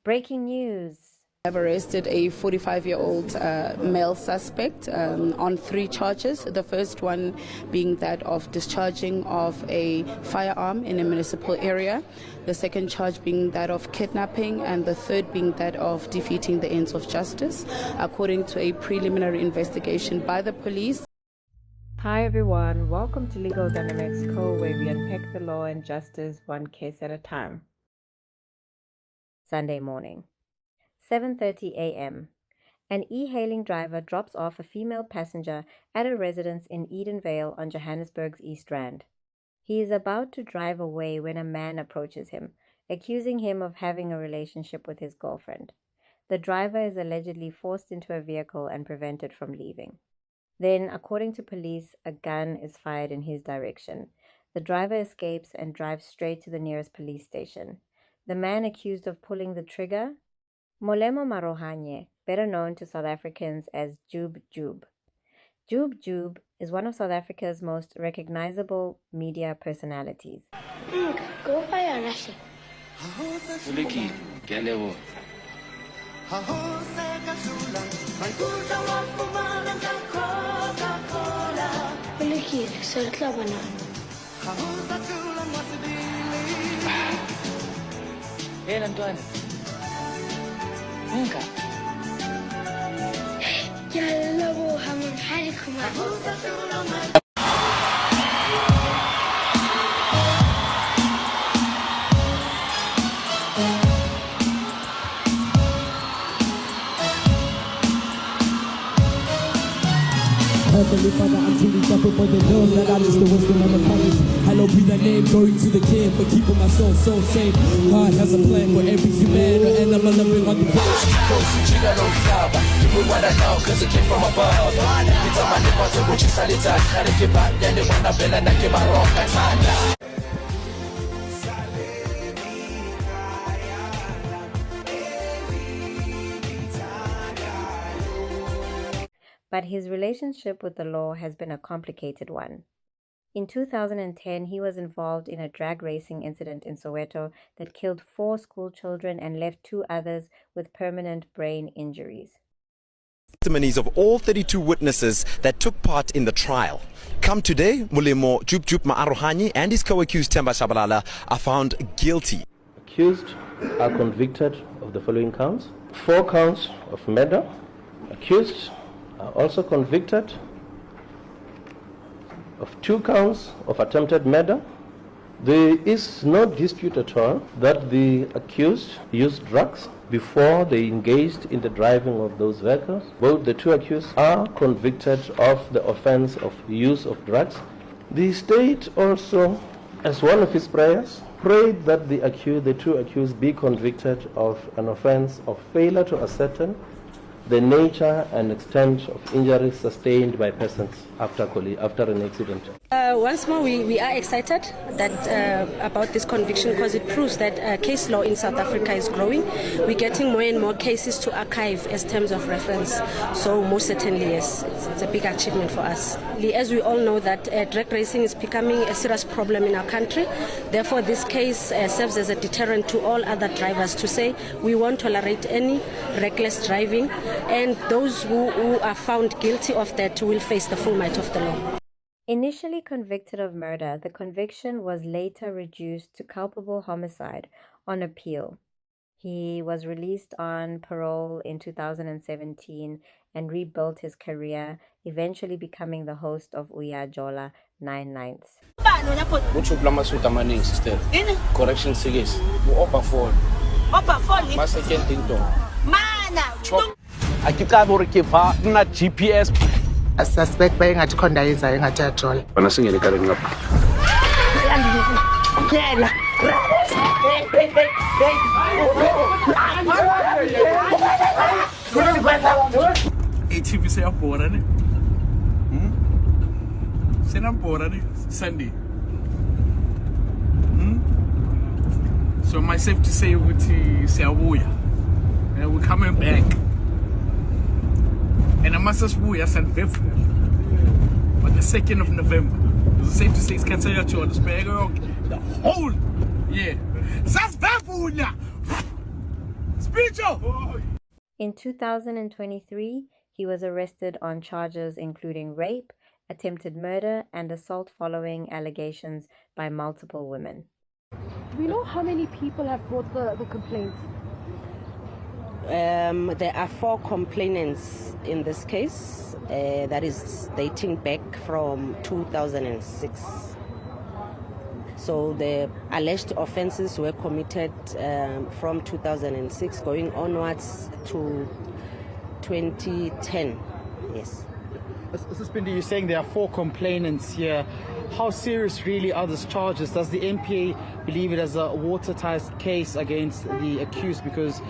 Breaking news. I've arrested a 45-year-old male suspect on 3 charges. The first one being that of discharging of a firearm in a municipal area. The second charge being that of kidnapping, and the third being that of defeating the ends of justice, according to a preliminary investigation by the police. Hi everyone, welcome to Legal Dynamics Co, where we unpack the law and justice one case at a time. Sunday morning. 7:30 a.m. An e-hailing driver drops off a female passenger at a residence in Edenvale on Johannesburg's East Rand. He is about to drive away when a man approaches him, accusing him of having a relationship with his girlfriend. The driver is allegedly forced into a vehicle and prevented from leaving. Then, according to police, a gun is fired in his direction. The driver escapes and drives straight to the nearest police station. The man accused of pulling the trigger? Molemo Maarohanye, better known to South Africans as Jub Jub. Jub Jub is one of South Africa's most recognizable media personalities. Go firearm. Nunca. Heavenly Father, I'm truly grateful for the love that I miss, the wisdom and the knowledge. Hallowed be thy name, glory to the King for keeping my soul so safe. God has a plan for every human, and I'm loving on the place. What I know, cause it came from above. It's on my nipple, which is solitaire. Gotta give back, then they wanna build and I give my wrong time. But his relationship with the law has been a complicated one. In 2010, he was involved in a drag racing incident in Soweto that killed 4 school children and left 2 others with permanent brain injuries. Testimonies of all 32 witnesses that took part in the trial. Come today, Molemo, Jub Jub, Maarohanye and his co-accused Themba Shabalala are found guilty. Accused are convicted of the following counts. 4 counts of murder. Accused are also convicted of 2 counts of attempted murder. There is no dispute at all that the accused used drugs before they engaged in the driving of those vehicles. Both the 2 accused are convicted of the offense of use of drugs. The state also, as one of his prayers, prayed that the 2 accused be convicted of an offense of failure to ascertain the nature and extent of injuries sustained by persons after an accident. Once more, we are excited that about this conviction, because it proves that case law in South Africa is growing. We're getting more and more cases to archive as terms of reference. So most certainly, yes, it's a big achievement for us. As we all know that drag racing is becoming a serious problem in our country. Therefore, this case serves as a deterrent to all other drivers to say we won't tolerate any reckless driving, and those who are found guilty of that will face the full might of the law. Initially convicted of murder, the conviction was later reduced to culpable homicide on appeal. He was released on parole in 2017 and rebuilt his career, eventually becoming the host of Uyajola 9 Nights. Correction series. Upper phone. My second thing I keep na GPS. A suspect by Konda is a Uyajola. When I sing it, ATV say apora ne? Say na apora ne Sunday. So my safe to say with Siawoya. And we're coming back. And I must just woo yes and February. On the 2nd of November. It's safe to say it's cancer Uyajola. The whole year. That's February. In 2023, he was arrested on charges including rape, attempted murder, and assault following allegations by multiple women. Do we know how many people have brought the complaints? There are 4 complainants in this case, that is dating back from 2006. So the alleged offences were committed from 2006 going onwards to 2010, yes. Mrs. Bindi, you're saying there are 4 complainants here. How serious really are these charges? Does the NPA believe it as a watertight case against the accused? Because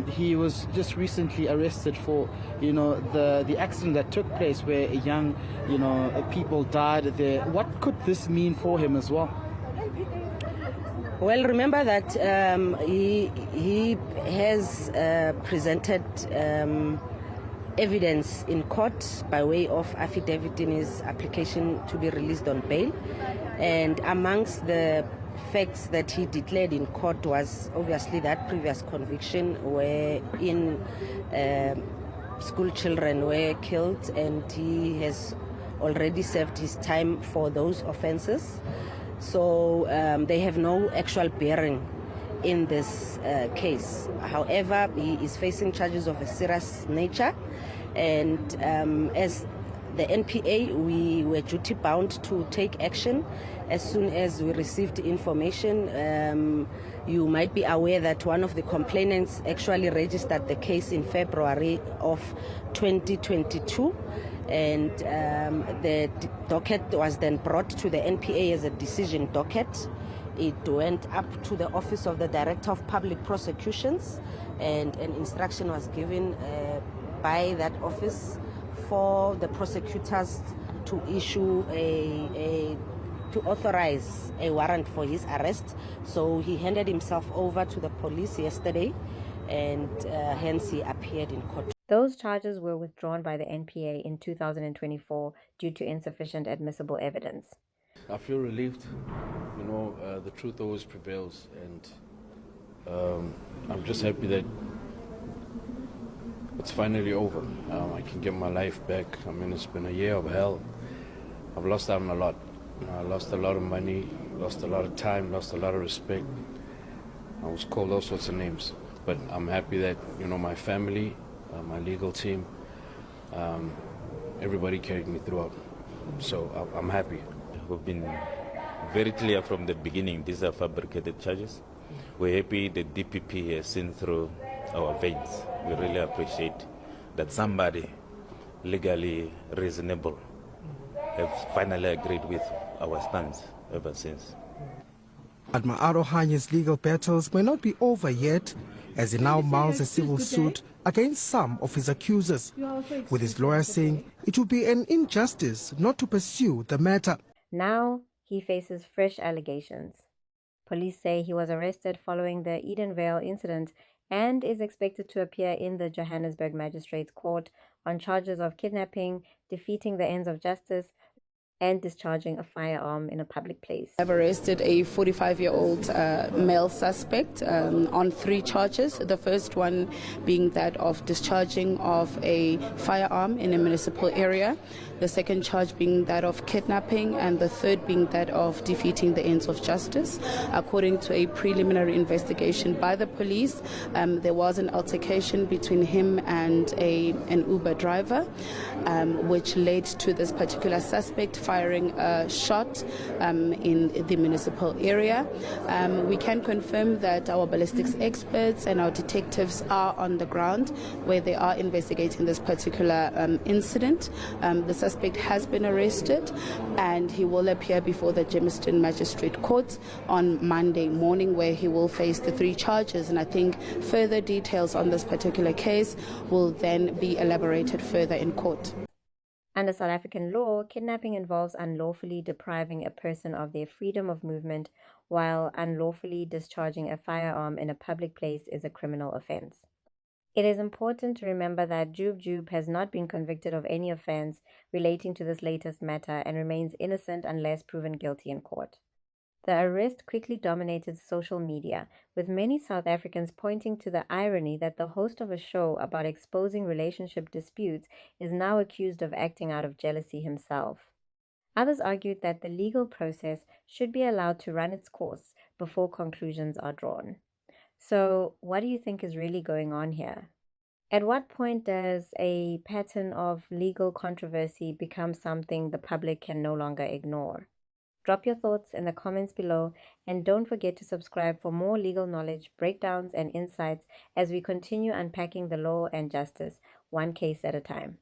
he was just recently arrested for, the accident that took place where a young, people died there. What could this mean for him as well? Well, remember that he has presented evidence in court by way of affidavit in his application to be released on bail. And amongst the facts that he declared in court was obviously that previous conviction wherein school children were killed, and he has already served his time for those offences. So they have no actual bearing in this case. However, he is facing charges of a serious nature, and as the NPA, we were duty bound to take action as soon as we received information. You might be aware that one of the complainants actually registered the case in February of 2022. And the docket was then brought to the NPA as a decision docket. It went up to the Office of the Director of Public Prosecutions, and an instruction was given by that office for the prosecutors to issue to authorize a warrant for his arrest. So he handed himself over to the police yesterday, and hence he appeared in court. Those charges were withdrawn by the NPA in 2024 due to insufficient admissible evidence. I feel relieved. The truth always prevails, and I'm just happy that it's finally over. I can get my life back. I mean, it's been a year of hell. I've lost out on a lot. I lost a lot of money, lost a lot of time, lost a lot of respect. I was called all sorts of names. But I'm happy that, my family, my legal team, everybody carried me throughout. So I'm happy. We've been very clear from the beginning, these are fabricated charges. We're happy the DPP has seen through our veins. We really appreciate that somebody legally reasonable have finally agreed with our stance ever since. But Maarohanye's legal battles may not be over yet, as he now mounts a civil suit against some of his accusers, with his lawyer saying it would be an injustice not to pursue the matter. Now he faces fresh allegations. Police say he was arrested following the Edenvale incident and is expected to appear in the Johannesburg Magistrates Court on charges of kidnapping, defeating the ends of justice, and discharging a firearm in a public place. I've arrested a 45-year-old male suspect on 3 charges. The first one being that of discharging of a firearm in a municipal area. The second charge being that of kidnapping, and the third being that of defeating the ends of justice. According to a preliminary investigation by the police, there was an altercation between him and an Uber driver, which led to this particular suspect firing a shot in the municipal area. We can confirm that our ballistics experts and our detectives are on the ground where they are investigating this particular incident. The suspect has been arrested, and he will appear before the Germiston Magistrate Court on Monday morning, where he will face the 3 charges. And I think further details on this particular case will then be elaborated further in court. Under South African law, kidnapping involves unlawfully depriving a person of their freedom of movement, while unlawfully discharging a firearm in a public place is a criminal offense. It is important to remember that Jub Jub has not been convicted of any offense relating to this latest matter and remains innocent unless proven guilty in court. The arrest quickly dominated social media, with many South Africans pointing to the irony that the host of a show about exposing relationship disputes is now accused of acting out of jealousy himself. Others argued that the legal process should be allowed to run its course before conclusions are drawn. So, what do you think is really going on here? At what point does a pattern of legal controversy become something the public can no longer ignore? Drop your thoughts in the comments below, and don't forget to subscribe for more legal knowledge, breakdowns, and insights as we continue unpacking the law and justice, one case at a time.